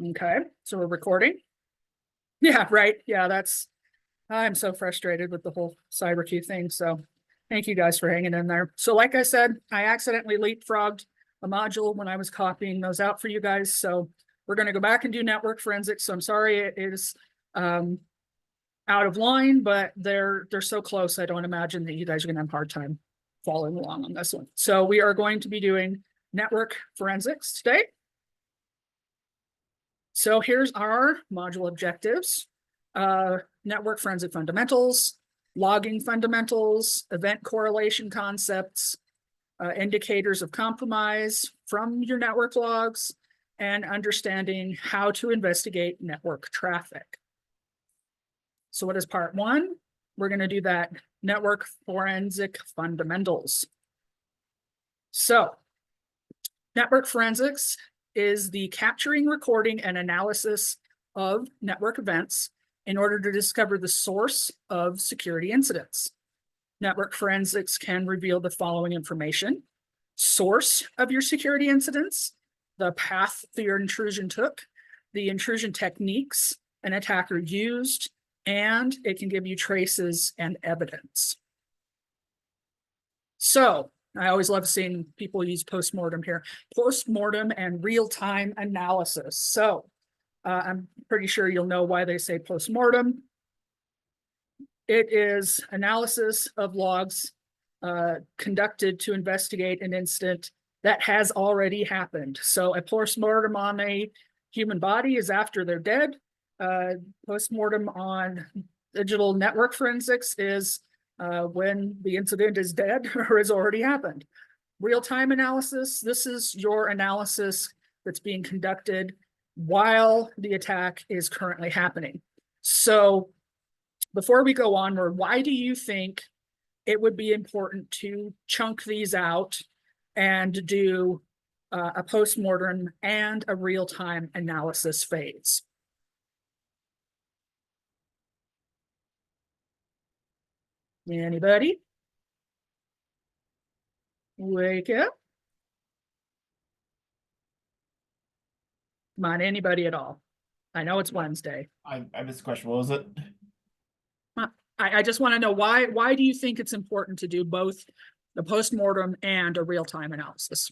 Okay, so we're recording. Yeah, right. Yeah, I'm so frustrated with the whole CyberQ thing. So thank you guys for hanging in there. So like I said, I accidentally leapfrogged a module when I was copying those out for you guys. So we're going to go back and do network forensics. So I'm sorry it is out of line, but they're so close. I don't imagine that you guys are going to have a hard time following along on this one. So we are going to be doing network forensics today. So here's our module objectives. Network forensic fundamentals, logging fundamentals, event correlation concepts, indicators of compromise from your network logs, and understanding how to investigate network traffic. So what is part one? We're going to do that network forensic fundamentals. So network forensics is the capturing, recording, and analysis of network events in order to discover the source of security incidents. Network forensics can reveal the following information: source of your security incidents, the path that your intrusion took, the intrusion techniques an attacker used, and it can give you traces and evidence. So I always love seeing people use postmortem here. Postmortem and real-time analysis. So I'm pretty sure you'll know why they say postmortem. It is analysis of logs conducted to investigate an incident that has already happened. So a postmortem on a human body is after they're dead. Postmortem on digital network forensics is when the incident is dead or has already happened. Real-time analysis, this is your analysis that's being conducted while the attack is currently happening. So before we go onward, why do you think it would be important to chunk these out and do a postmortem and a real-time analysis phase? Anybody? Wake up. Come on, anybody at all? I know it's Wednesday. I missed the question. What was it? I just want to know why do you think it's important to do both the postmortem and a real-time analysis?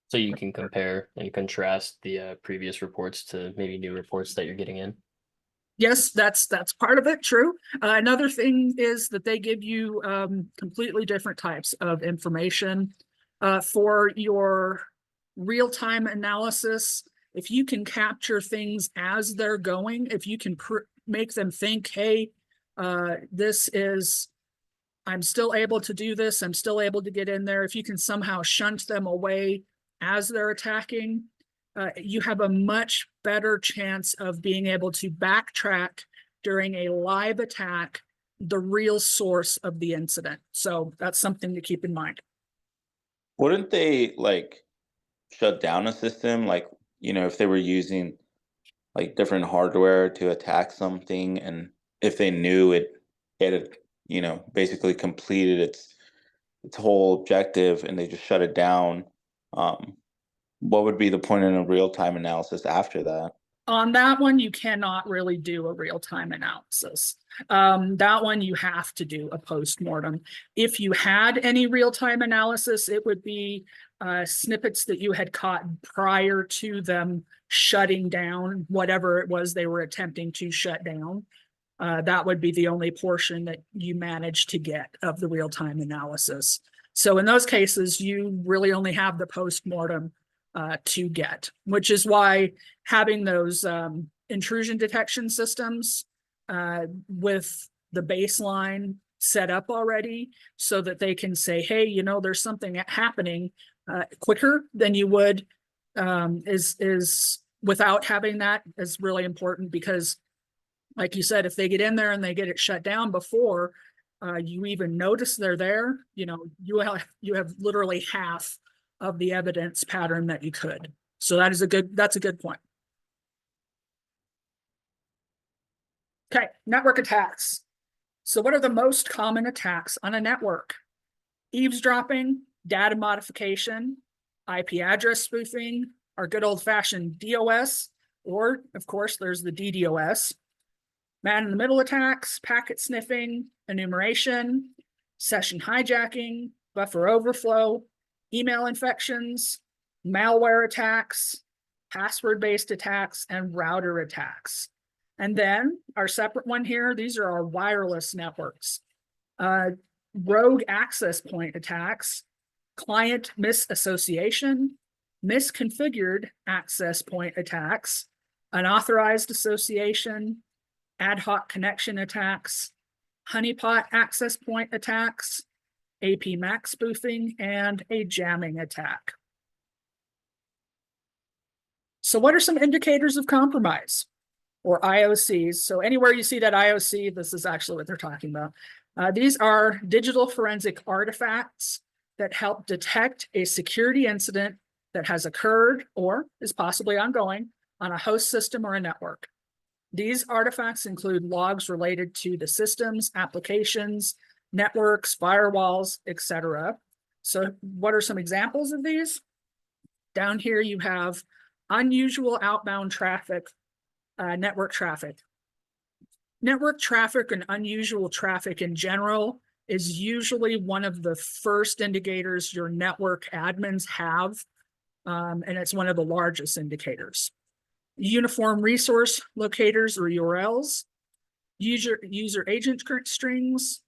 So you can compare and contrast the previous reports to maybe new reports that you're getting in. Yes, that's part of it, true. Another thing is that they give you completely different types of information. For your real-time analysis, if you can capture things as they're going, if you can make them think, hey, I'm still able to do this, I'm still able to get in there. If you can somehow shunt them away as they're attacking, you have a much better chance of being able to backtrack during a live attack the real source of the incident. So that's something to keep in mind. Wouldn't they like shut down a system? Like, if they were using like different hardware to attack something, and if they knew it had, basically completed its whole objective and they just shut it down, what would be the point in a real-time analysis after that? On that one, you cannot really do a real-time analysis. That one, you have to do a postmortem. If you had any real-time analysis, it would be snippets that you had caught prior to them shutting down whatever it was they were attempting to shut down. That would be the only portion that you managed to get of the real-time analysis. So in those cases, you really only have the postmortem to get, which is why having those intrusion detection systems with the baseline set up already so that they can say, hey, there's something happening quicker than you would is without having that is really important, because like you said, if they get in there and they get it shut down before you even notice they're there, you have literally half of the evidence pattern that you could. So that's a good point. Okay, network attacks. So what are the most common attacks on a network? Eavesdropping, data modification, IP address spoofing, our good old fashioned DOS, or of course, there's the DDoS. Man in the middle attacks, packet sniffing, enumeration, session hijacking, buffer overflow, email infections, malware attacks, password-based attacks, and router attacks. And then our separate one here, these are our wireless networks. Rogue access point attacks, client misassociation, misconfigured access point attacks, unauthorized association, ad hoc connection attacks, honeypot access point attacks, AP MAC spoofing, and a jamming attack. So what are some indicators of compromise, or IOCs? So anywhere you see that IOC, this is actually what they're talking about. These are digital forensic artifacts that help detect a security incident that has occurred or is possibly ongoing on a host system or a network. These artifacts include logs related to the systems, applications, networks, firewalls, etc. So what are some examples of these? Down here you have unusual outbound traffic, network traffic. Network traffic and unusual traffic in general is usually one of the first indicators your network admins have, and it's one of the largest indicators. Uniform resource locators or URLs, user agent strings,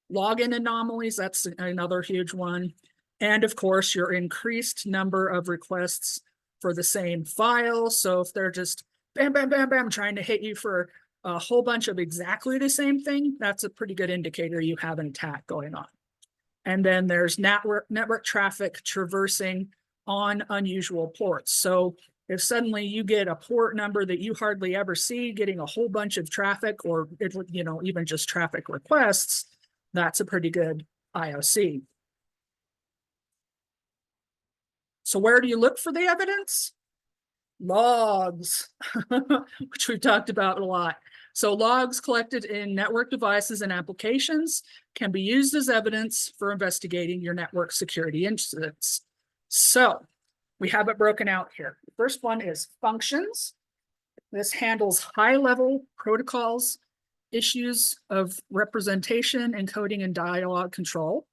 login anomalies, that's another huge one. And of course, your increased number of requests for the same file. So if they're just bam, bam, bam, bam, trying to hit you for a whole bunch of exactly the same thing, that's a pretty good indicator you have an attack going on. And then there's network traffic traversing on unusual ports. So if suddenly you get a port number that you hardly ever see getting a whole bunch of traffic, or even just traffic requests, that's a pretty good IOC. So where do you look for the evidence? Logs, which we've talked about a lot. So logs collected in network devices and applications can be used as evidence for investigating your network security incidents. So we have it broken out here. The first one is functions. This handles high-level protocols, issues of representation, encoding, and dialogue control,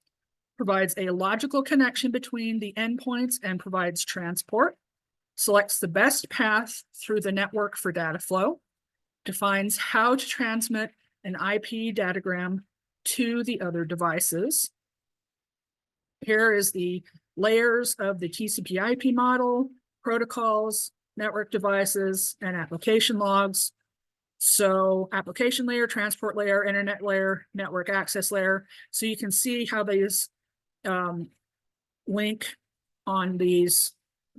provides a logical connection between the endpoints and provides transport, selects the best path through the network for data flow, defines how to transmit an IP datagram to the other devices. Here is the layers of the TCP/IP model, protocols, network devices, and application logs. So application layer, transport layer, internet layer, network access layer. So you can see how these link on these.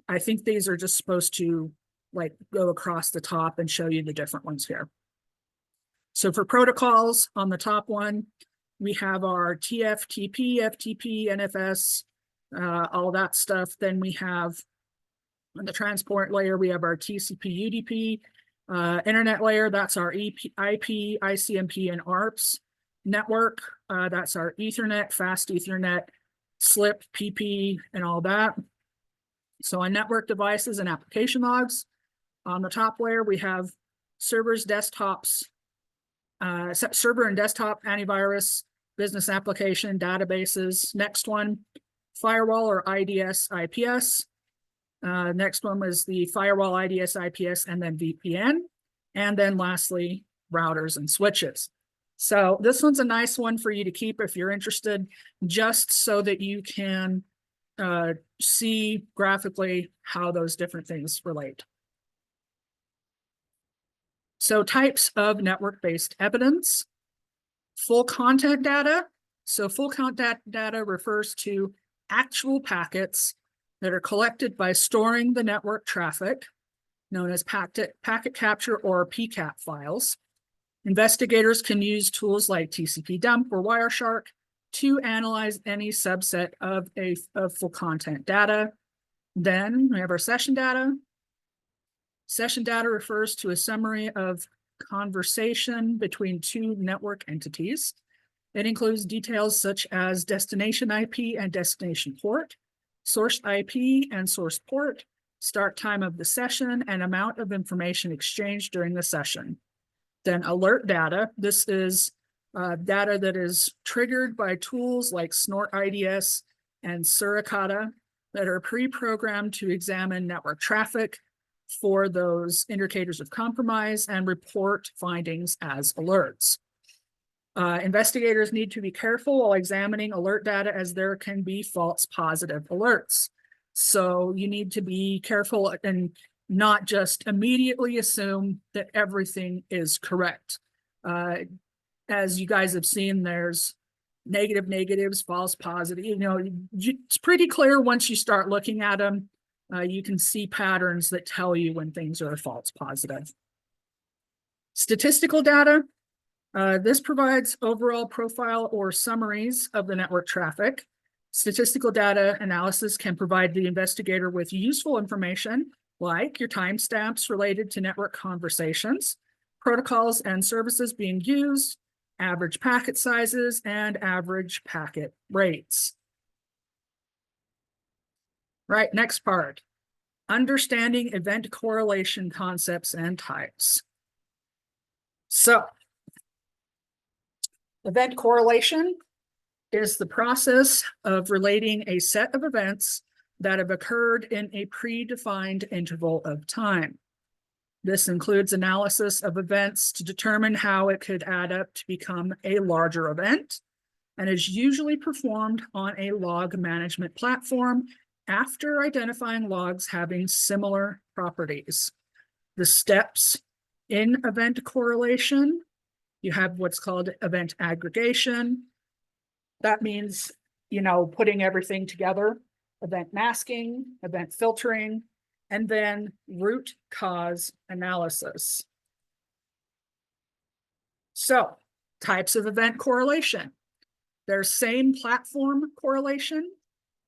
I think these are just supposed to go across the top and show you the different ones here. So for protocols, on the top one, we have our TFTP, FTP, NFS, all that stuff. Then we have on the transport layer, we have our TCP, UDP, internet layer, that's our IP, ICMP, and ARPS network. That's our Ethernet, fast Ethernet, SLIP, PP, and all that. So on network devices and application logs, on the top layer, we have servers, desktops, server and desktop antivirus, business application, databases. Next one, firewall or IDS, IPS. Next one was the firewall, IDS, IPS, and then VPN. And then lastly, routers and switches. So this one's a nice one for you to keep if you're interested, just so that you can see graphically how those different things relate. So types of network-based evidence. Full content data. So full content data refers to actual packets that are collected by storing the network traffic, known as packet capture or PCAP files. Investigators can use tools like TCP dump or Wireshark to analyze any subset of full content data. Then we have our session data. Session data refers to a summary of conversation between two network entities. It includes details such as destination IP and destination port, source IP and source port, start time of the session, and amount of information exchanged during the session. Then alert data. This is data that is triggered by tools like Snort IDS and Suricata that are pre-programmed to examine network traffic for those indicators of compromise and report findings as alerts. Investigators need to be careful while examining alert data, as there can be false positive alerts. So you need to be careful and not just immediately assume that everything is correct. As you guys have seen, there's negative negatives, false positive. You know, it's pretty clear once you start looking at them. You can see patterns that tell you when things are false positive. Statistical data. This provides overall profile or summaries of the network traffic. Statistical data analysis can provide the investigator with useful information like your timestamps related to network conversations, protocols and services being used, average packet sizes, and average packet rates. Right, next part. Understanding event correlation concepts and types. So, event correlation is the process of relating a set of events that have occurred in a predefined interval of time. This includes analysis of events to determine how it could add up to become a larger event, and is usually performed on a log management platform after identifying logs having similar properties. The steps in event correlation, you have what's called event aggregation. That means, you know, putting everything together, event masking, event filtering, and then root cause analysis. So, types of event correlation. There's same platform correlation.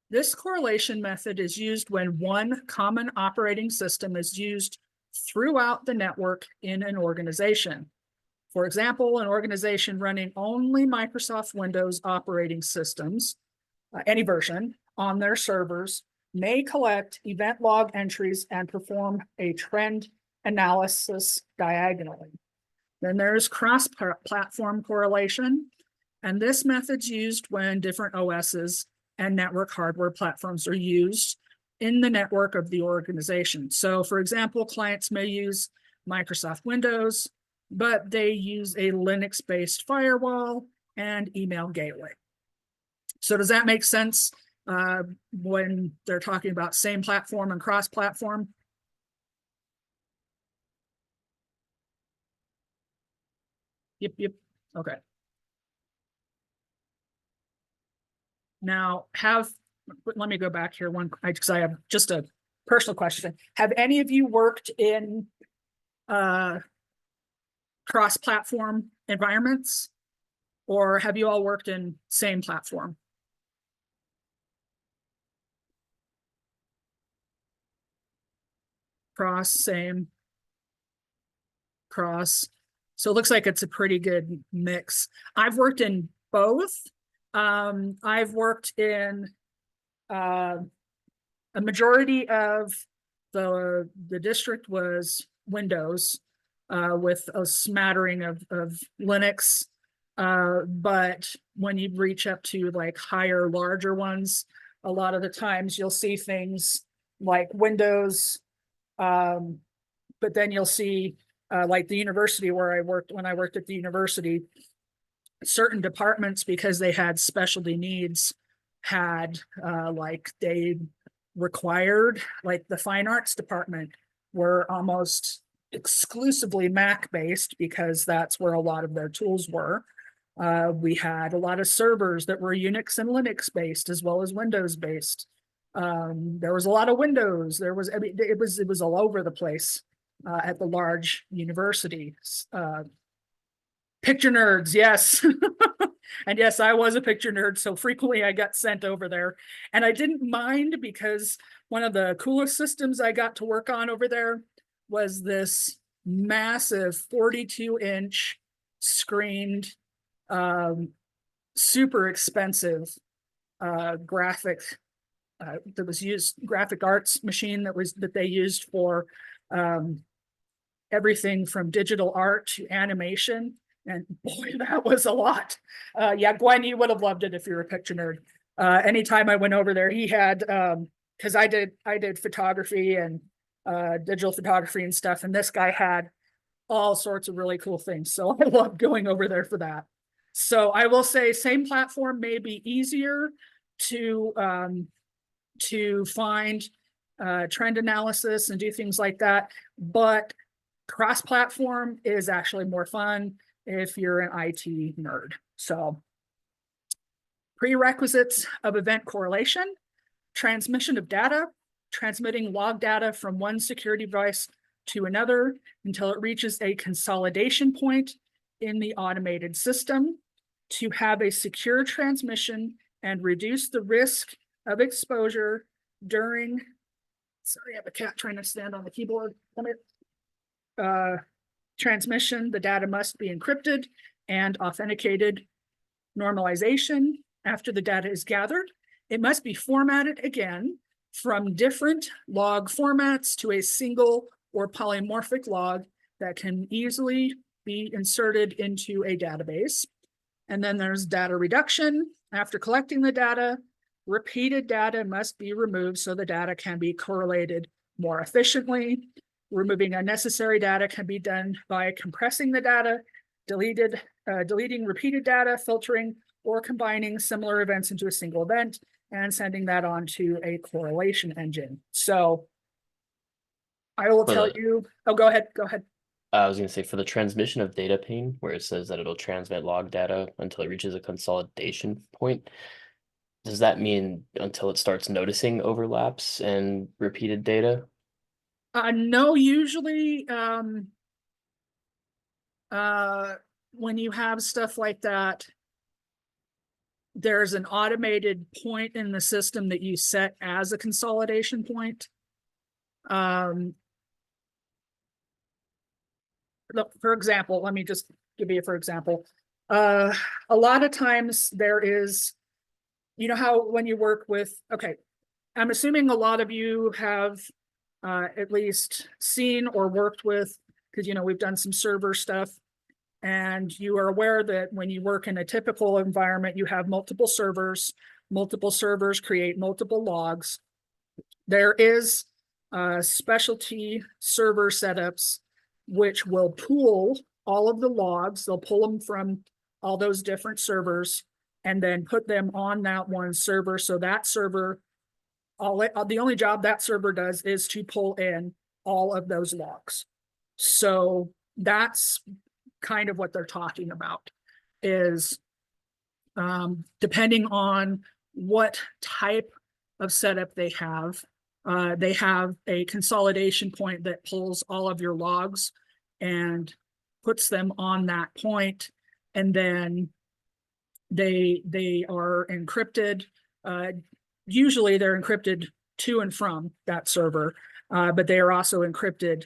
This correlation method is used when one common operating system is used throughout the network in an organization. For example, an organization running only Microsoft Windows operating systems, any version, on their servers may collect event log entries and perform a trend analysis diagonally. Then there's cross-platform correlation, and this method's used when different OSs and network hardware platforms are used in the network of the organization. So, for example, clients may use Microsoft Windows, but they use a Linux-based firewall and email gateway. So does that make sense when they're talking about same platform and cross-platform? Yep. Okay. Now, let me go back here because I have just a personal question. Have any of you worked in cross-platform environments, or have you all worked in same platform? Cross, same, cross. So it looks like it's a pretty good mix. I've worked in both. I've worked in a majority of the district was Windows with a smattering of Linux. But when you reach up to like higher, larger ones, a lot of the times you'll see things like Windows, but then you'll see like the university where I worked, when I worked at the university, certain departments, because they had specialty needs, had like they required, like the fine arts department were almost exclusively Mac based because that's where a lot of their tools were. We had a lot of servers that were Unix and Linux based as well as Windows based. There was a lot of Windows. There was, I mean, it was all over the place at the large university. Picture nerds, yes. And yes, I was a picture nerd, so frequently I got sent over there. And I didn't mind because one of the coolest systems I got to work on over there was this massive 42-inch screened, super expensive graphic that was used, graphic arts machine that they used for everything from digital art to animation. And boy, that was a lot. Yeah, Gwen, you would have loved it if you're a picture nerd. Anytime I went over there, he had, because I did photography and digital photography and stuff, and this guy had all sorts of really cool things. So I loved going over there for that. So I will say same platform may be easier to find trend analysis and do things like that, but cross-platform is actually more fun if you're an IT nerd. So prerequisites of event correlation, transmission of data, transmitting log data from one security device to another until it reaches a consolidation point in the automated system, to have a secure transmission and reduce the risk of exposure during, sorry, I have a cat trying to stand on the keyboard. Come here. Transmission, the data must be encrypted and authenticated. Normalization, after the data is gathered, it must be formatted again from different log formats to a single or polymorphic log that can easily be inserted into a database. And then there's data reduction. After collecting the data, repeated data must be removed so the data can be correlated more efficiently. Removing unnecessary data can be done by compressing the data, deleting repeated data, filtering, or combining similar events into a single event and sending that on to a correlation engine. So I will tell you, oh, go ahead. I was going to say, for the transmission of data pane, where it says that it'll transmit log data until it reaches a consolidation point, does that mean until it starts noticing overlaps and repeated data? No, usually when you have stuff like that, there's an automated point in the system that you set as a consolidation point. Look, for example, let me just give you for example. A lot of times there is, you know how when you work with, okay, I'm assuming a lot of you have at least seen or worked with, because, you know, we've done some server stuff, and you are aware that when you work in a typical environment, you have multiple servers create multiple logs. There is specialty server setups which will pool all of the logs. They'll pull them from all those different servers and then put them on that one server. So that server, the only job that server does is to pull in all of those logs. So that's kind of what they're talking about, is depending on what type of setup they have a consolidation point that pulls all of your logs and puts them on that point, and then they are encrypted. Usually they're encrypted to and from that server, but they are also encrypted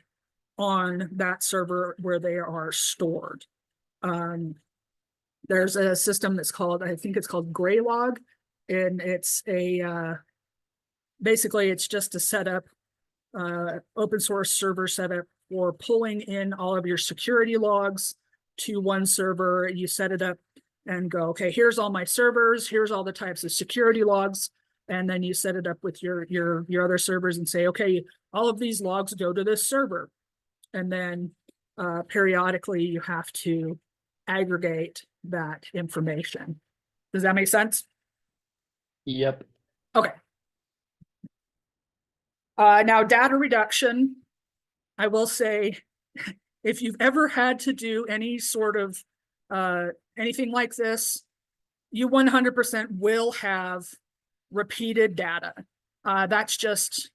on that server where they are stored. There's a system that's called, I think it's called Graylog, and it's a basically it's just a setup, open source server setup for pulling in all of your security logs to one server. You set it up and go, okay, here's all my servers, here's all the types of security logs, and then you set it up with your other servers and say, okay, all of these logs go to this server. And then periodically you have to aggregate that information. Does that make sense? Yep. Okay. Now, data reduction, I will say, if you've ever had to do any sort of anything like this, you 100% will have repeated data. That's just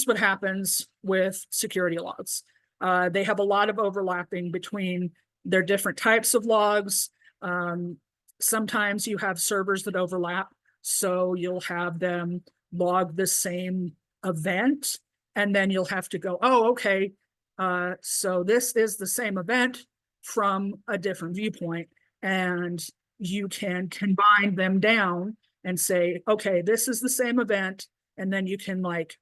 what happens with security logs. They have a lot of overlapping between their different types of logs. Sometimes you have servers that overlap, so you'll have them log the same event, and then you'll have to go, oh, okay, so this is the same event from a different viewpoint, and you can combine them down and say, okay, this is the same event. And then you can like,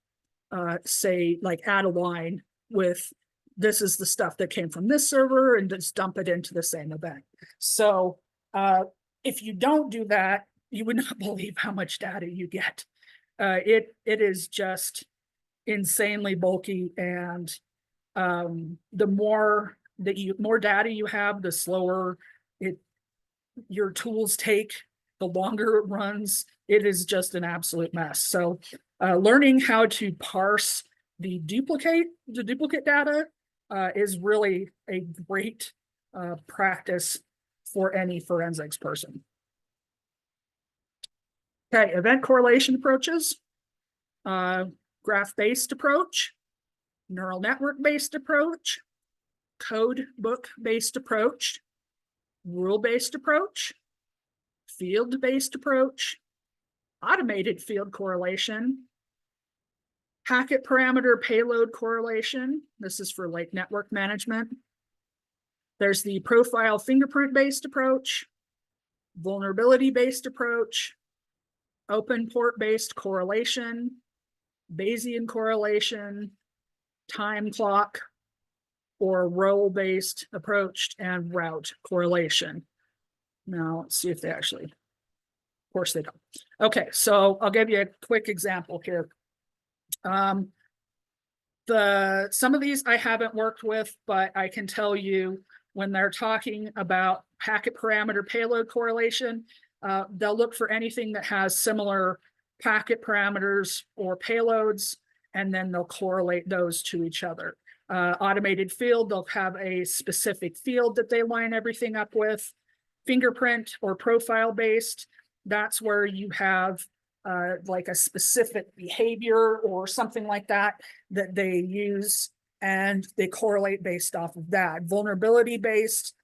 say, like add a line with, this is the stuff that came from this server, and just dump it into the same event. So if you don't do that, you would not believe how much data you get. It is just insanely bulky, and the more data you have, the slower your tools take, the longer it runs. It is just an absolute mess. So learning how to parse the duplicate data is really a great practice for any forensics person. Okay, event correlation approaches, graph-based approach, neural network-based approach, code book-based approach, rule-based approach, field-based approach, automated field correlation, packet parameter payload correlation. This is for like network management. There's the profile fingerprint-based approach, vulnerability-based approach, open port-based correlation, Bayesian correlation, time clock, or role-based approach, and route correlation. Now let's see if they actually, of course they don't. Okay, so I'll give you a quick example here. Some of these I haven't worked with, but I can tell you when they're talking about packet parameter payload correlation, they'll look for anything that has similar packet parameters or payloads, and then they'll correlate those to each other. Automated field, they'll have a specific field that they line everything up with. Fingerprint or profile based, that's where you have like a specific behavior or something like that that they use, and they correlate based off of that. Vulnerability based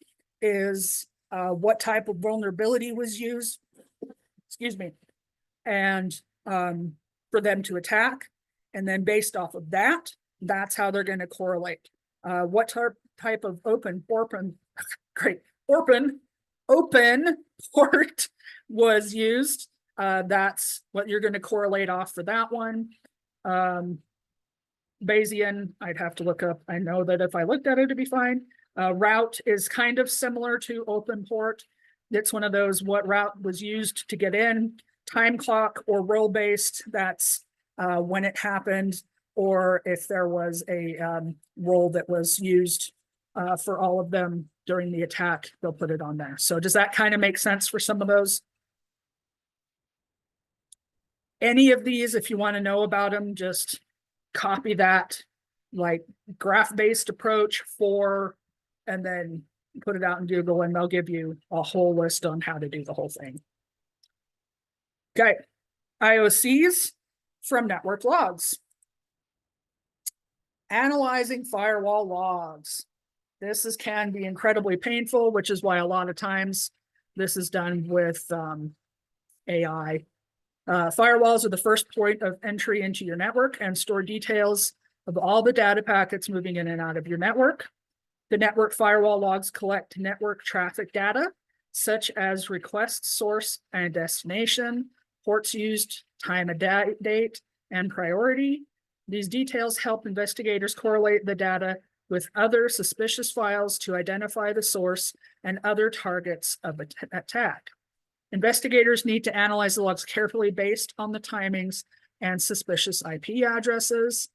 is what type of vulnerability was used, excuse me, and for them to attack. And then based off of that, that's how they're going to correlate. What type of open port was used. That's what you're going to correlate off for that one. Bayesian, I'd have to look up. I know that if I looked at it, it'd be fine. Route is kind of similar to open port. It's one of those, what route was used to get in. Time clock or role based, that's when it happened, or if there was a role that was used for all of them during the attack, they'll put it on there. So does that kind of make sense for some of those? Any of these, if you want to know about them, just copy that, like graph-based approach for, and then put it out in Google, and they'll give you a whole list on how to do the whole thing. Okay, IOCs from network logs. Analyzing firewall logs. This can be incredibly painful, which is why a lot of times this is done with AI. Firewalls are the first point of entry into your network and store details of all the data packets moving in and out of your network. The network firewall logs collect network traffic data, such as request source and destination, ports used, time of date, and priority. These details help investigators correlate the data with other suspicious files to identify the source and other targets of attack. Investigators need to analyze the logs carefully based on the timings and suspicious IP addresses,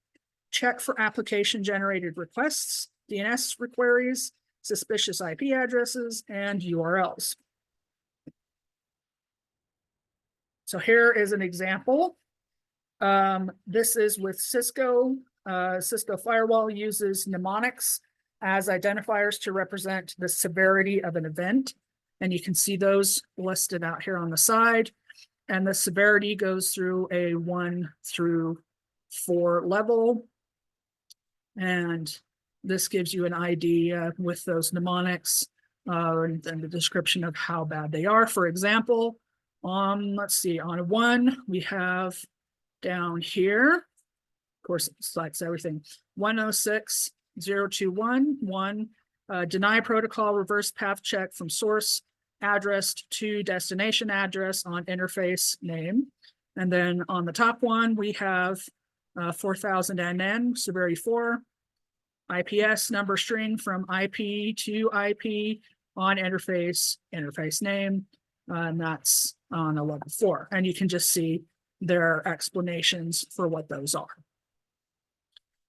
check for application-generated requests, DNS queries, suspicious IP addresses, and URLs. So here is an example. This is with Cisco. Cisco Firewall uses mnemonics as identifiers to represent the severity of an event. And you can see those listed out here on the side. And the severity goes through a 1 through 4 level. And this gives you an idea with those mnemonics and the description of how bad they are. For example, let's see, on a 1, we have down here, of course, it selects everything, 106.021.1, deny protocol reverse path check from source addressed to destination address on interface name. And then on the top one, we have 4000 NN, severity 4, IPS number string from IP to IP on interface name, and that's on a level 4. And you can just see their explanations for what those are.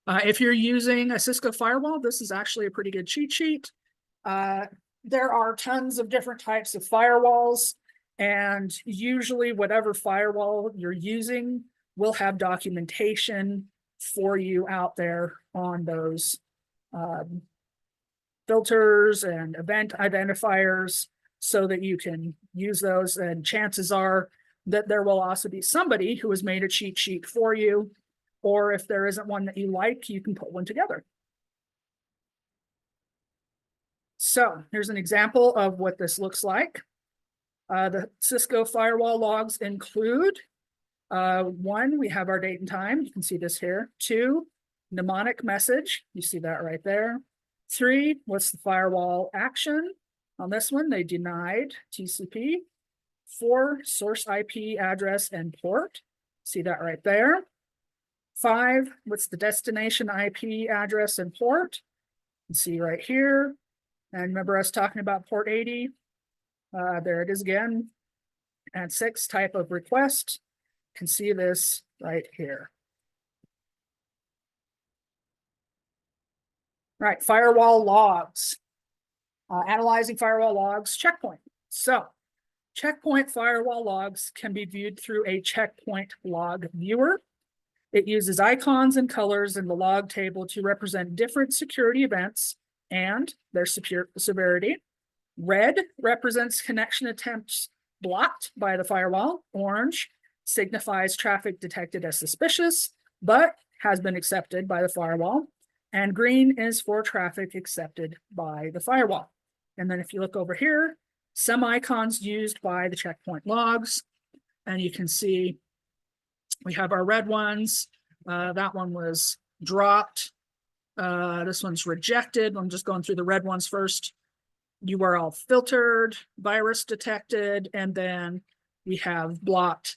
If you're using a Cisco firewall, this is actually a pretty good cheat sheet. There are tons of different types of firewalls, and usually whatever firewall you're using will have documentation for you out there on those filters and event identifiers so that you can use those. And chances are that there will also be somebody who has made a cheat sheet for you, or if there isn't one that you like, you can put one together. So here's an example of what this looks like. The Cisco firewall logs include 1, we have our date and time. You can see this here. 2, mnemonic message. You see that right there. 3, what's the firewall action? On this one, they denied TCP. 4, source IP address and port. See that right there. 5, what's the destination IP address and port? You can see right here. And remember us talking about port 80? There it is again. And 6, type of request. You can see this right here. Right, firewall logs. Analyzing firewall logs, checkpoint. So, checkpoint firewall logs can be viewed through a checkpoint log viewer. It uses icons and colors in the log table to represent different security events and their severity. Red represents connection attempts blocked by the firewall. Orange signifies traffic detected as suspicious, but has been accepted by the firewall. And green is for traffic accepted by the firewall. And then if you look over here, some icons used by the checkpoint logs, and you can see we have our red ones. That one was dropped. This one's rejected. I'm just going through the red ones first. URL filtered, virus detected, and then we have blocked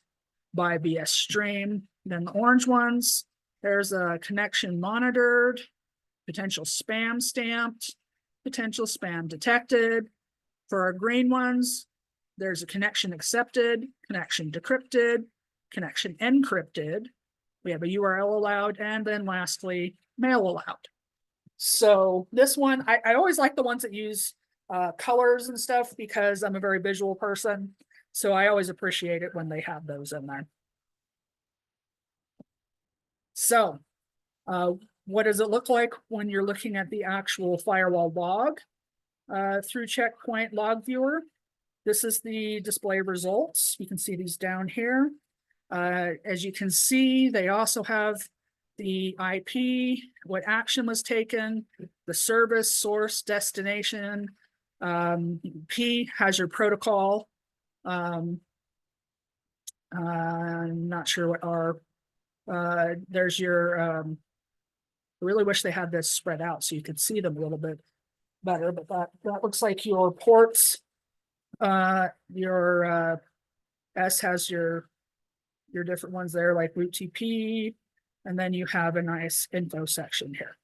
by VS stream. Then the orange ones, there's a connection monitored, potential spam stamped, potential spam detected. For our green ones, there's a connection accepted, connection decrypted, connection encrypted. We have a URL allowed, and then lastly, mail allowed. So this one, I always like the ones that use colors and stuff because I'm a very visual person. So I always appreciate it when they have those in there. So what does it look like when you're looking at the actual firewall log through Checkpoint Log Viewer? This is the display results. You can see these down here. As you can see, they also have the IP, what action was taken, the service, source, destination. P has your protocol. I'm not sure what R. There's your, I really wish they had this spread out so you could see them a little bit better, but that looks like your ports. Your S has your different ones there, like root TP, and then you have a nice info section here.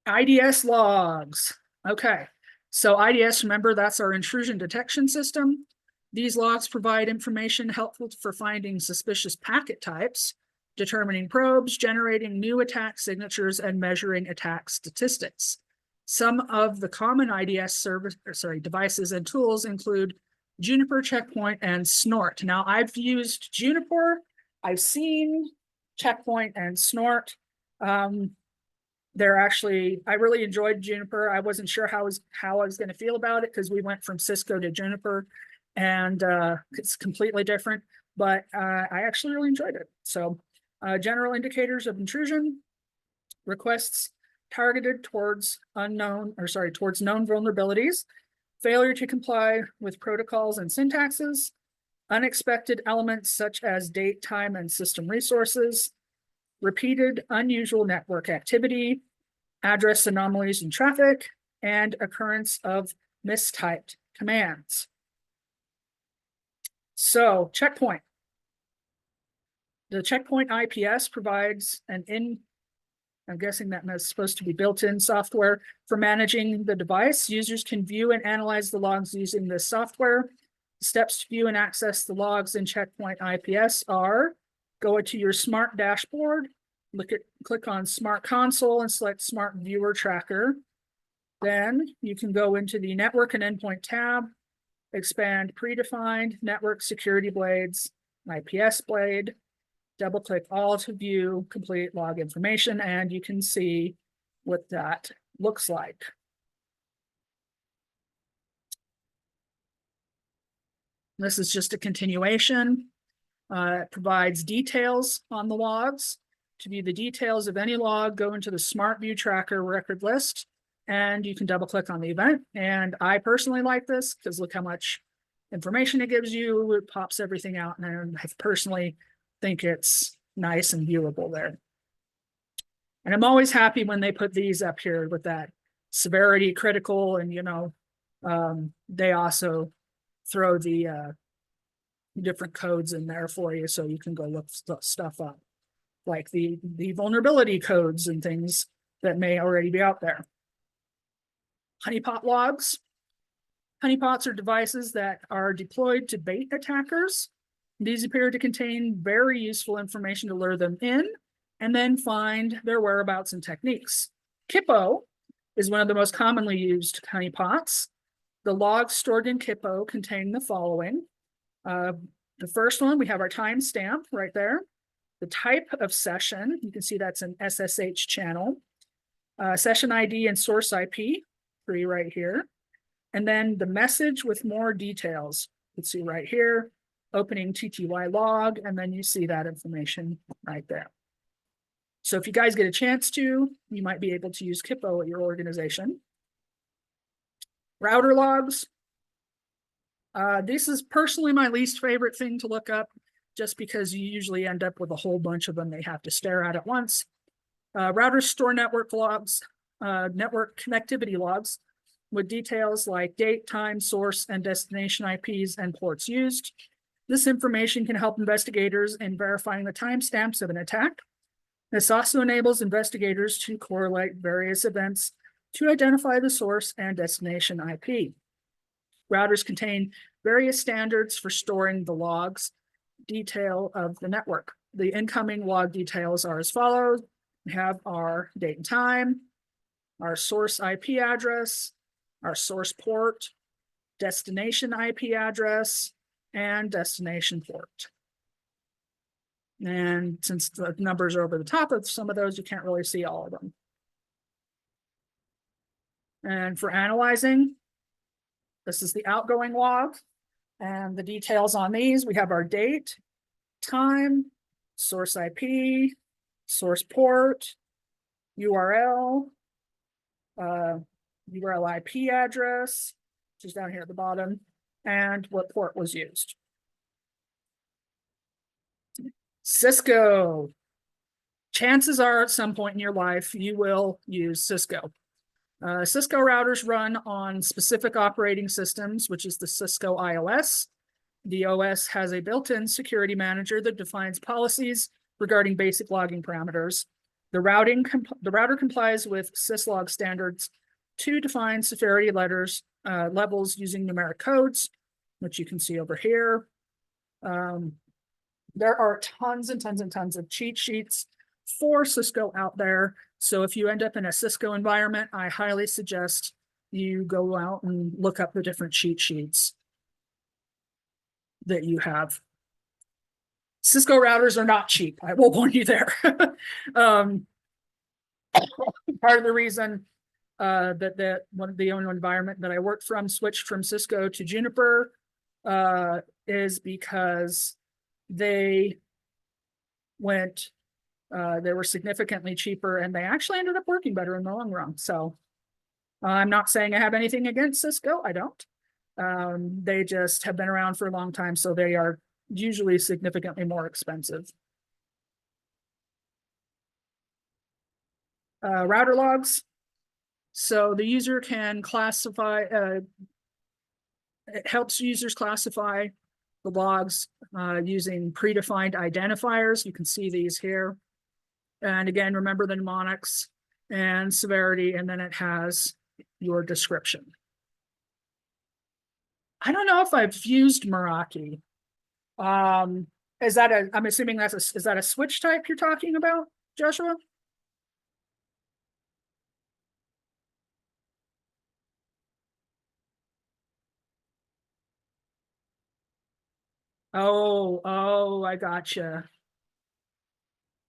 IDS logs. Okay, so IDS, remember, that's our intrusion detection system. These logs provide information helpful for finding suspicious packet types, determining probes, generating new attack signatures, and measuring attack statistics. Some of the common IDS devices and tools include Juniper, Checkpoint, and Snort. Now, I've used Juniper. I've seen Checkpoint and Snort. They're actually, I really enjoyed Juniper. I wasn't sure how I was going to feel about it because we went from Cisco to Juniper, and it's completely different. But I actually really enjoyed it. So, general indicators of intrusion: requests targeted towards known vulnerabilities, failure to comply with protocols and syntaxes, unexpected elements such as date, time, and system resources, repeated unusual network activity, address anomalies in traffic, and occurrence of mistyped commands. So checkpoint. The checkpoint IPS provides I'm guessing that is supposed to be built-in software for managing the device. Users can view and analyze the logs using this software. Steps to view and access the logs in checkpoint IPS are: go to your smart dashboard, click on Smart Console and select Smart Viewer Tracker. Then you can go into the Network and Endpoint tab, expand Predefined Network Security Blades, IPS blade, double click all to view complete log information, and you can see what that looks like. This is just a continuation. It provides details on the logs. To view the details of any log, go into the Smart View Tracker record list, and you can double click on the event. And I personally like this because look how much information it gives you. It pops everything out, and I personally think it's nice and viewable there. And I'm always happy when they put these up here with that severity critical, and they also throw the different codes in there for you so you can go look stuff up, like the vulnerability codes and things that may already be out there. Honeypot logs. Honeypots are devices that are deployed to bait attackers. These appear to contain very useful information to lure them in and then find their whereabouts and techniques. Kippo is one of the most commonly used honeypots. The logs stored in Kippo contain the following. The first one, we have our timestamp right there. The type of session, you can see that's an SSH channel. Session ID and source IP, 3 right here. And then the message with more details. You can see right here, opening TTY log, and then you see that information right there. So if you guys get a chance to, you might be able to use Kippo at your organization. Router logs. This is personally my least favorite thing to look up, just because you usually end up with a whole bunch of them they have to stare at once. Routers store network logs, network connectivity logs with details like date, time, source, and destination IPs and ports used. This information can help investigators in verifying the timestamps of an attack. This also enables investigators to correlate various events to identify the source and destination IP. Routers contain various standards for storing the logs detail of the network. The incoming log details are as follows. We have our date and time, our source IP address, our source port, destination IP address, and destination port. And since the numbers are over the top of some of those, you can't really see all of them. And for analyzing, this is the outgoing log. And the details on these, we have our date, time, source IP, source port, URL, URL IP address, which is down here at the bottom, and what port was used. Cisco. Chances are at some point in your life, you will use Cisco. Cisco routers run on specific operating systems, which is the Cisco iOS. The OS has a built-in security manager that defines policies regarding basic logging parameters. The router complies with syslog standards to define severity levels using numeric codes, which you can see over here. There are tons and tons and tons of cheat sheets for Cisco out there. So if you end up in a Cisco environment, I highly suggest you go out and look up the different cheat sheets that you have. Cisco routers are not cheap. I will warn you there. Part of the reason that the only environment that I worked from switched from Cisco to Juniper is because they were significantly cheaper, and they actually ended up working better in the long run. So I'm not saying I have anything against Cisco. I don't. They just have been around for a long time, so they are usually significantly more expensive. Router logs. So the user can classify, it helps users classify the logs using predefined identifiers. You can see these here. And again, remember the mnemonics and severity, and then it has your description. I don't know if I've used Meraki. Is that I'm assuming is that a switch type you're talking about, Joshua? Oh, I gotcha.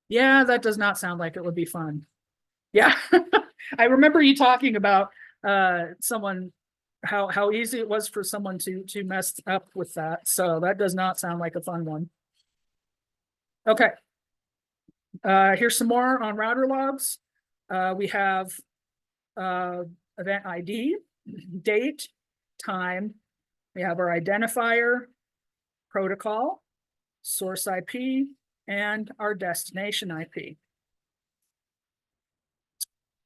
Yeah, that does not sound like it would be fun. Yeah, I remember you talking about someone how easy it was for someone to mess up with that. So that does not sound like a fun one. Okay. Here's some more on router logs. We have event ID, date, time. We have our identifier, protocol, source IP, and our destination IP.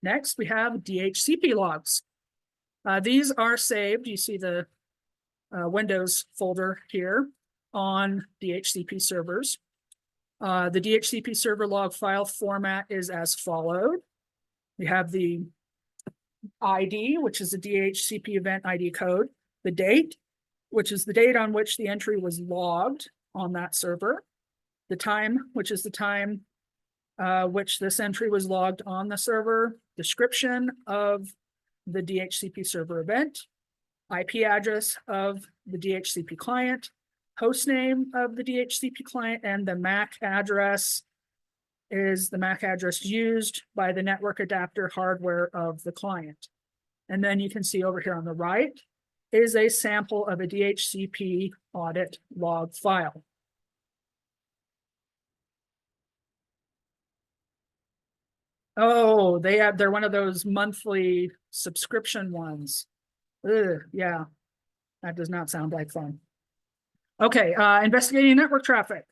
Next, we have DHCP logs. These are saved. You see the Windows folder here on DHCP servers. The DHCP server log file format is as followed. We have the ID, which is the DHCP event ID code, the date, which is the date on which the entry was logged on that server, the time, which is the time which this entry was logged on the server, description of the DHCP server event, IP address of the DHCP client, host name of the DHCP client, and the MAC address is the MAC address used by the network adapter hardware of the client. And then you can see over here on the right is a sample of a DHCP audit log file. Oh, they're one of those monthly subscription ones. Ugh, yeah, that does not sound like fun. Okay, investigating network traffic.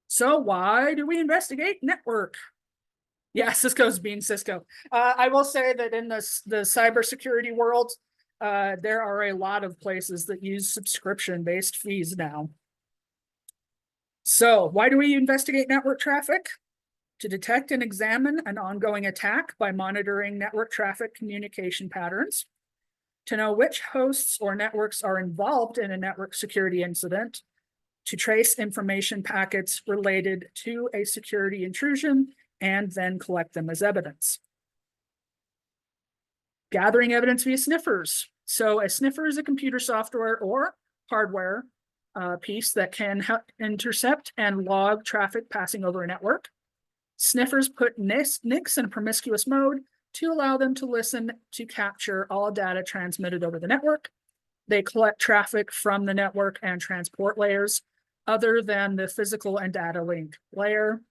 So why do we investigate network? Yeah, Cisco's being Cisco. I will say that in the cybersecurity world, there are a lot of places that use subscription-based fees now. So why do we investigate network traffic? To detect and examine an ongoing attack by monitoring network traffic communication patterns, to know which hosts or networks are involved in a network security incident, to trace information packets related to a security intrusion, and then collect them as evidence. Gathering evidence via sniffers. So a sniffer is a computer software or hardware piece that can intercept and log traffic passing over a network. Sniffers put NICs in a promiscuous mode to allow them to listen to capture all data transmitted over the network. They collect traffic from the network and transport layers other than the physical and data link layer.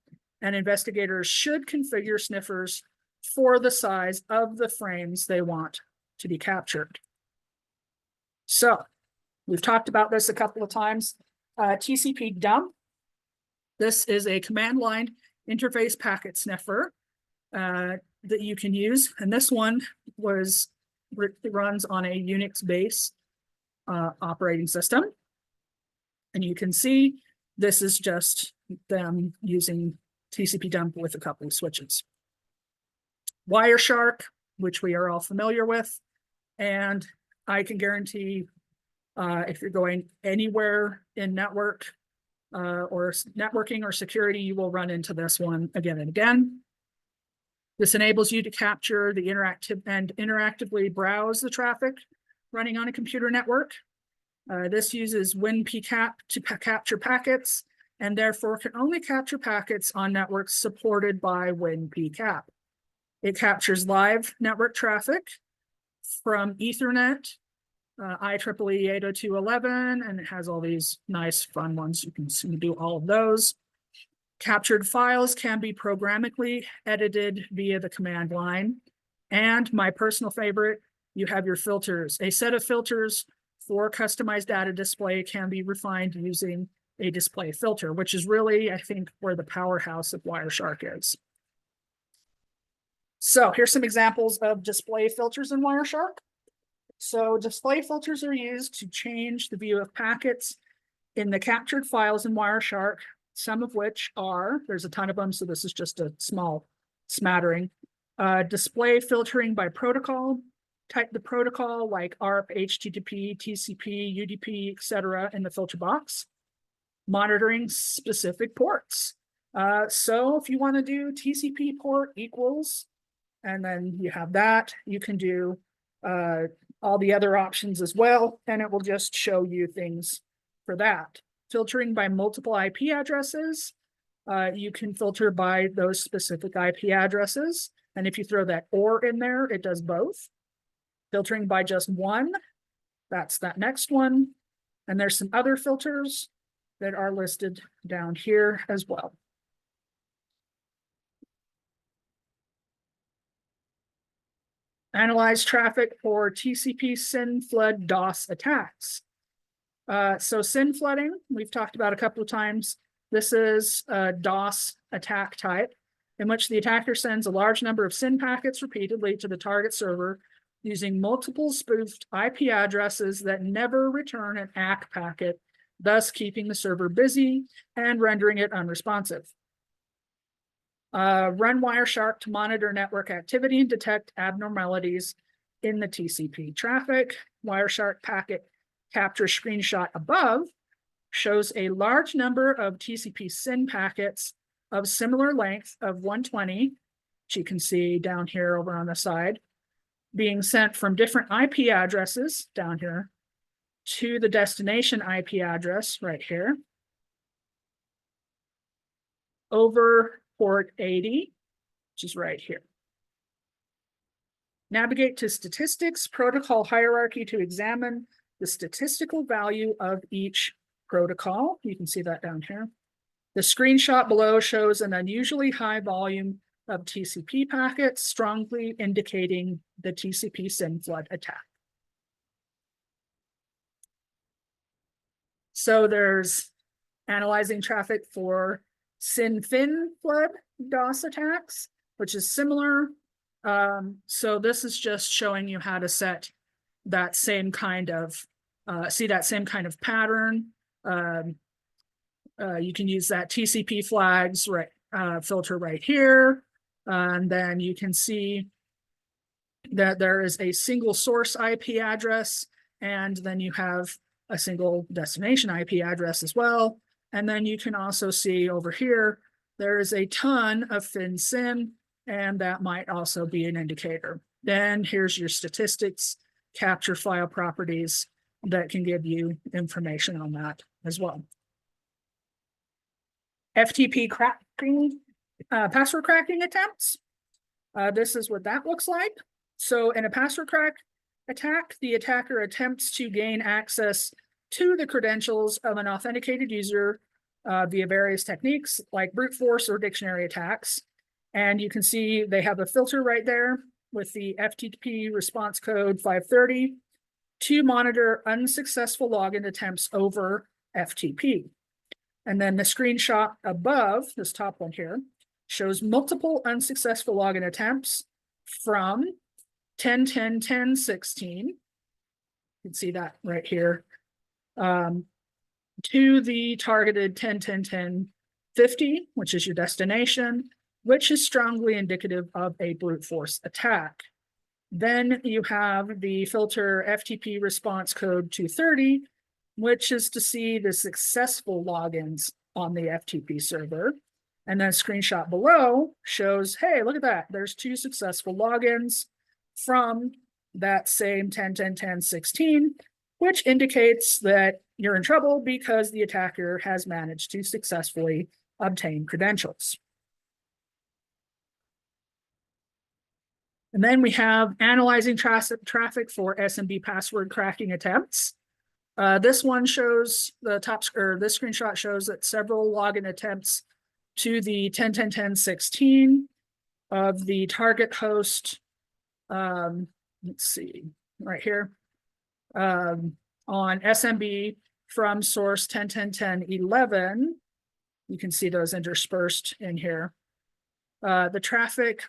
And investigators should configure sniffers for the size of the frames they want to be captured. So we've talked about this a couple of times. TCP dump. This is a command line interface packet sniffer that you can use. And this one runs on a Unix base operating system. And you can see this is just them using TCP dump with a couple of switches. Wireshark, which we are all familiar with. And I can guarantee if you're going anywhere in network or networking or security, you will run into this one again and again. This enables you to capture the interactively browse the traffic running on a computer network. This uses WinPCAP to capture packets and therefore can only capture packets on networks supported by WinPCAP. It captures live network traffic from Ethernet, IEEE 802.11, and it has all these nice fun ones. You can do all of those. Captured files can be programmatically edited via the command line. And my personal favorite, you have your filters. A set of filters for customized data display can be refined using a display filter, which is really, I think, where the powerhouse of Wireshark is. So here's some examples of display filters in Wireshark. So display filters are used to change the view of packets in the captured files in Wireshark, some of which are, there's a ton of them, so this is just a small smattering. Display filtering by protocol, type the protocol like ARP, HTTP, TCP, UDP, etc. in the filter box. Monitoring specific ports. So if you want to do TCP port equals, and then you have that, you can do all the other options as well, and it will just show you things for that. Filtering by multiple IP addresses, you can filter by those specific IP addresses, and if you throw that OR in there, it does both. Filtering by just one, that's that next one, and there's some other filters that are listed down here as well. Analyze traffic for TCP SYN flood DOS attacks. So SYN flooding, we've talked about a couple of times. This is a DOS attack type in which the attacker sends a large number of SYN packets repeatedly to the target server using multiple spoofed IP addresses that never return an ACK packet, thus keeping the server busy and rendering it unresponsive. Run Wireshark to monitor network activity and detect abnormalities in the TCP traffic. Wireshark packet capture screenshot above shows a large number of TCP SYN packets of similar length of 120, which you can see down here over on the side, being sent from different IP addresses down here to the destination IP address right here over port 80, which is right here. Navigate to statistics protocol hierarchy to examine the statistical value of each protocol. You can see that down here. The screenshot below shows an unusually high volume of TCP packets, strongly indicating the TCP SYN flood attack. So there's analyzing traffic for SYN-FIN flood DOS attacks, which is similar. So this is just showing you how to set that same kind of, see that same kind of pattern. You can use that TCP flags filter right here. And then you can see that there is a single source IP address, and then you have a single destination IP address as well. And then you can also see over here, there is a ton of FIN-SYN, and that might also be an indicator. Then here's your statistics, capture file properties that can give you information on that as well. FTP cracking, password cracking attempts. This is what that looks like. So in a password crack attack, the attacker attempts to gain access to the credentials of an authenticated user via various techniques like brute force or dictionary attacks. And you can see they have a filter right there with the FTP response code 530 to monitor unsuccessful login attempts over FTP. And then the screenshot above, this top one here, shows multiple unsuccessful login attempts from 10.10.10.16. You can see that right here. To the targeted 10.10.10.50, which is your destination, which is strongly indicative of a brute force attack. Then you have the filter FTP response code 230, which is to see the successful logins on the FTP server. And then a screenshot below shows, hey, look at that. There's 2 successful logins from that same 10.10.10.16, which indicates that you're in trouble because the attacker has managed to successfully obtain credentials. And then we have analyzing traffic for SMB password cracking attempts. This one shows the top, or this screenshot shows that several login attempts to the 10.10.10.16 of the target host. Let's see, right here, on SMB from source 10.10.10.11. You can see those interspersed in here. The traffic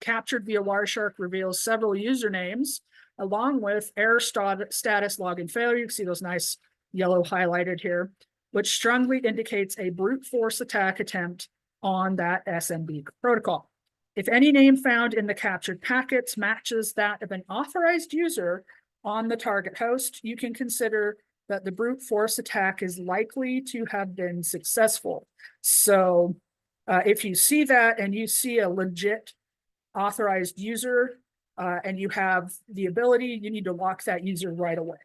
captured via Wireshark reveals several usernames along with error status login failure. You can see those nice yellow highlighted here, which strongly indicates a brute force attack attempt on that SMB protocol. If any name found in the captured packets matches that of an authorized user on the target host, you can consider that the brute force attack is likely to have been successful. So if you see that and you see a legit authorized user and you have the ability, you need to lock that user right away.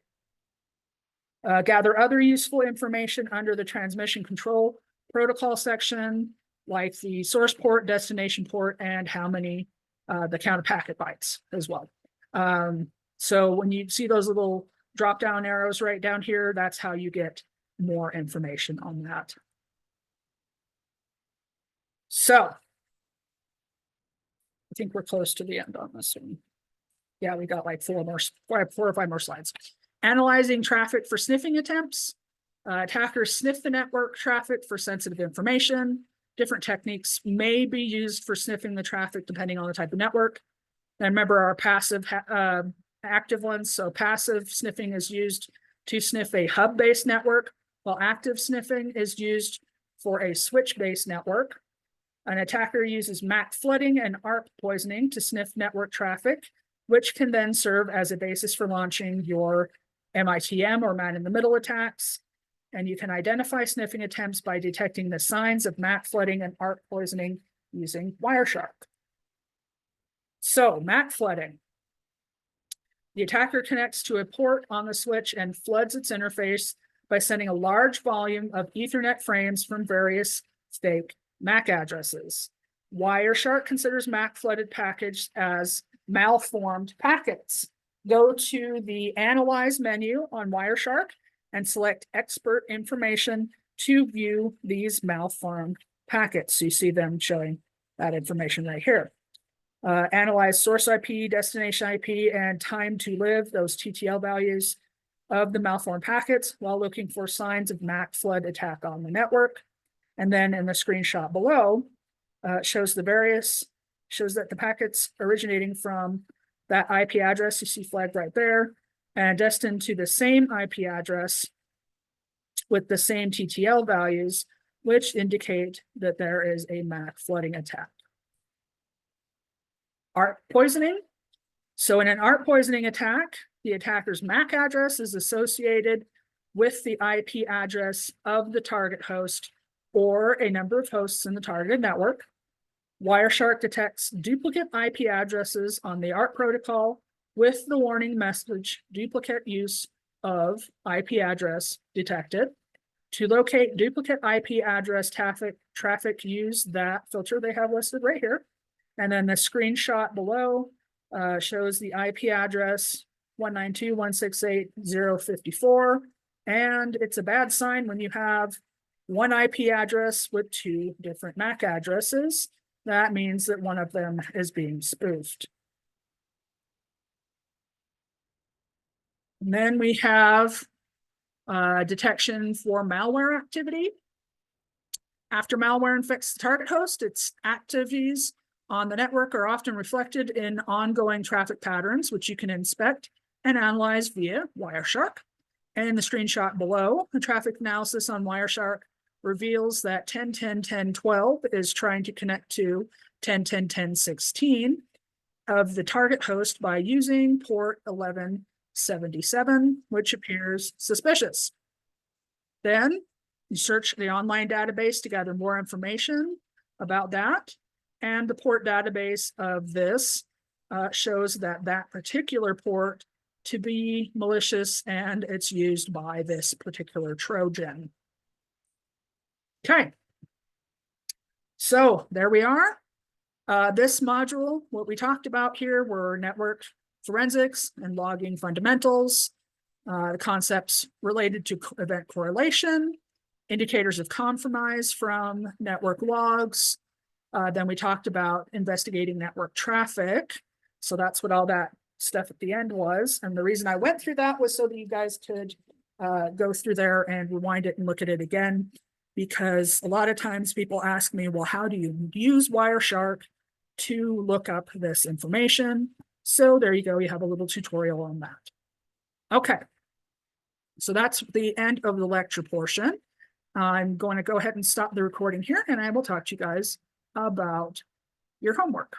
Gather other useful information under the transmission control protocol section, like the source port, destination port, and how many the count of packet bytes as well. So when you see those little drop down arrows right down here, that's how you get more information on that. So I think we're close to the end on this one. Yeah, we got like four or five more slides. Analyzing traffic for sniffing attempts. Attackers sniff the network traffic for sensitive information. Different techniques may be used for sniffing the traffic depending on the type of network. And remember our passive active ones. So passive sniffing is used to sniff a hub-based network, while active sniffing is used for a switch-based network. An attacker uses MAC flooding and ARP poisoning to sniff network traffic, which can then serve as a basis for launching your MITM or man-in-the-middle attacks. And you can identify sniffing attempts by detecting the signs of MAC flooding and ARP poisoning using Wireshark. So MAC flooding. The attacker connects to a port on the switch and floods its interface by sending a large volume of Ethernet frames from various fake MAC addresses. Wireshark considers MAC flooded packets as malformed packets. Go to the Analyze menu on Wireshark and select Expert Information to view these malformed packets. So you see them showing that information right here. Analyze source IP, destination IP, and time to live, those TTL values of the malformed packets while looking for signs of MAC flood attack on the network. And then in the screenshot below, shows that the packets originating from that IP address you see flagged right there and destined to the same IP address with the same TTL values, which indicate that there is a MAC flooding attack. ARP poisoning. So in an ARP poisoning attack, the attacker's MAC address is associated with the IP address of the target host or a number of hosts in the targeted network. Wireshark detects duplicate IP addresses on the ARP protocol with the warning message, duplicate use of IP address detected. To locate duplicate IP address traffic, use that filter they have listed right here. And then the screenshot below shows the IP address 192.168.054. And it's a bad sign when you have one IP address with two different MAC addresses. That means that one of them is being spoofed. And then we have detection for malware activity. After malware infects the target host, its activities on the network are often reflected in ongoing traffic patterns, which you can inspect and analyze via Wireshark. And in the screenshot below, the traffic analysis on Wireshark reveals that 10.10.10.12 is trying to connect to 10.10.10.16 of the target host by using port 1177, which appears suspicious. Then you search the online database to gather more information about that. And the port database of this shows that that particular port to be malicious and it's used by this particular Trojan. Okay. So there we are. This module, what we talked about here were network forensics and logging fundamentals, the concepts related to event correlation, indicators of compromise from network logs. Then we talked about investigating network traffic. So that's what all that stuff at the end was. And the reason I went through that was so that you guys could go through there and rewind it and look at it again. Because a lot of times people ask me, well, how do you use Wireshark to look up this information. So there you go. You have a little tutorial on that. Okay. So that's the end of the lecture portion. I'm going to go ahead and stop the recording here, and I will talk to you guys about your homework.